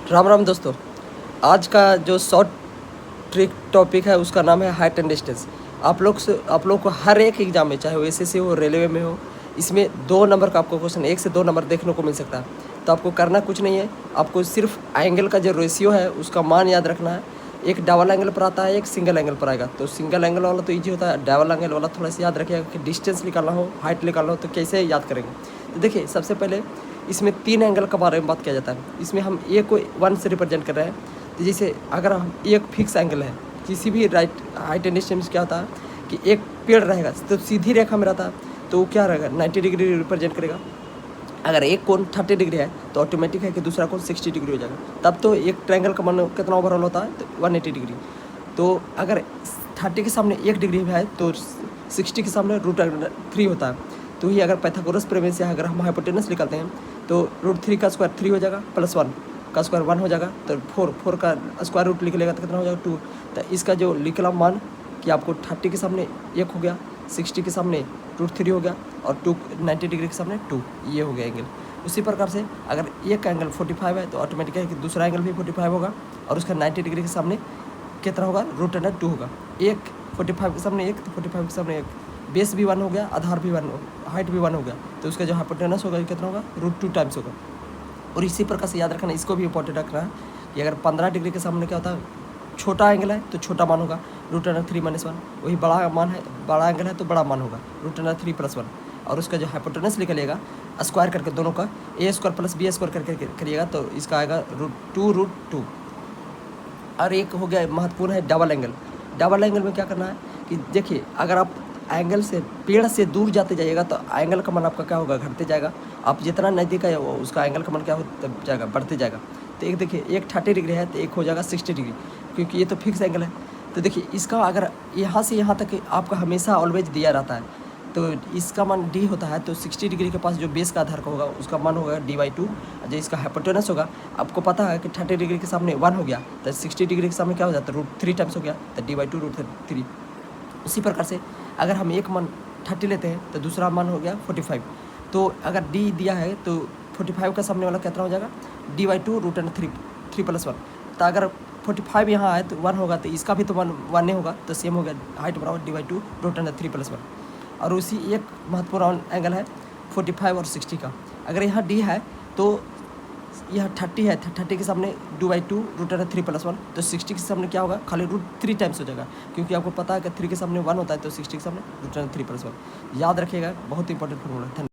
राम राम दोस्तों। आज का जो शॉर्ट ट्रिक टॉपिक है उसका नाम है हाइट एंड डिस्टेंस। आप लोग को हर एक एग्जाम में, चाहे वो एसएससी हो, रेलवे में हो, इसमें 2 नंबर का आपको क्वेश्चन, 1 से 2 नंबर देखने को मिल सकता है। तो आपको करना कुछ नहीं है, आपको सिर्फ एंगल का जो रेशियो है उसका मान याद रखना है। एक डबल एंगल पर आता है, एक सिंगल एंगल पर आएगा। तो सिंगल एंगल वाला तो ईजी होता है, डबल एंगल वाला थोड़ा सा याद रखिएगा कि डिस्टेंस निकालना हो, हाइट निकालना हो तो कैसे याद करेंगे। तो देखिए, सबसे पहले इसमें 3 एंगल के बारे में बात किया जाता है। इसमें हम ए को 1 से रिप्रेजेंट कर रहे हैं। तो जैसे अगर हम एक फिक्स एंगल है किसी भी हाइट एंड डिस्टेंस, क्या होता है कि एक पेड़ रहेगा तो सीधी रेखा में रहता है, तो वो क्या रहेगा, 90 डिग्री रिप्रेजेंट करेगा। अगर एक कोण 30 डिग्री है तो ऑटोमेटिक है कि दूसरा कोण 60 डिग्री हो जाएगा। तब तो एक ट्रायंगल का मान कितना ओवरऑल होता है, तो 180 डिग्री। तो अगर 30 के सामने 1 डिग्री है तो 60 के सामने √3 होता है। तो ही अगर पाइथागोरस प्रमेय से अगर हम हाइपोटेनस निकालते हैं तो √3 का स्क्वायर 3 हो जाएगा, प्लस 1 का स्क्वायर 1 हो जाएगा, तो 4 का स्क्वायर रूट लिख लेगा तो कितना हो जाएगा 2। तो इसका जो निकला मान कि आपको 30 के सामने 1 हो गया, 60 के सामने √3 हो गया, और 90 डिग्री के सामने 2, ये हो गया एंगल। उसी प्रकार से अगर एक एंगल 45 है तो ऑटोमेटिक है कि दूसरा एंगल भी 45 होगा, और उसका 90 डिग्री के सामने कितना होगा, √2 होगा। एक 45 के सामने 1 तो 45 के सामने 1, बेस भी 1 हो गया, आधार भी 1, हाइट भी 1 हो गया, तो उसका जो हाइपोटेनस होगा कितना होगा, √2 टाइम्स होगा। और इसी प्रकार से याद रखना, इसको भी इंपॉर्टेंट रखना है कि अगर 15 डिग्री के सामने क्या होता है, छोटा एंगल है तो छोटा मान होगा, √3 - 1। वही बड़ा मान है, बड़ा एंगल है तो बड़ा मान होगा, √3 + 1। और उसका जो हाइपोटेनस निकलेगा स्क्वायर करके दोनों का a² + b² करके करिएगा तो इसका आएगा √2। और एक हो गया महत्वपूर्ण है डबल एंगल। डबल एंगल में क्या करना है कि देखिए, अगर आप एंगल से पेड़ से दूर जाते जाइएगा तो एंगल का मान आपका क्या होगा, घटते जाएगा। आप जितना नज़दीक है वो उसका एंगल का मान क्या होता जाएगा, बढ़ते जाएगा। तो एक देखिए, एक 30 डिग्री है तो एक हो जाएगा 60 डिग्री, क्योंकि ये तो फिक्स एंगल है। तो देखिए, इसका अगर यहाँ से यहाँ तक आपका हमेशा ऑलवेज दिया रहता है तो इसका मान डी होता है। तो 60 डिग्री के पास जो बेस का आधार का होगा उसका मान होगा d/2। जो इसका हाइपोटेनस होगा, आपको पता है कि 30 डिग्री के सामने 1 हो गया तो 60 डिग्री के सामने क्या हो जाता है, √3 टाइम्स हो गया, तो d/2 √3। उसी प्रकार से अगर हम एक मान 30 लेते हैं तो दूसरा मान हो गया 45। तो अगर डी दिया है तो 45 का सामने वाला कितना हो जाएगा, d/2 √3 + 1। तो अगर 45 यहाँ आए तो 1 होगा, तो इसका भी तो 1 नहीं होगा, तो सेम हो गया, हाइट बराबर d/2 √3 + 1। और उसी एक महत्वपूर्ण एंगल है 45 और 60 का। अगर यहाँ डी है तो यह 30 है, 30 के सामने d/2 √3 + 1, तो 60 के सामने क्या होगा, खाली √3 टाइम्स हो जाएगा, क्योंकि आपको पता है कि 3 के सामने 1 होता है तो 60 के सामने √3 + 1। याद रखिएगा, बहुत इंपॉर्टेंट फॉर्मूला है।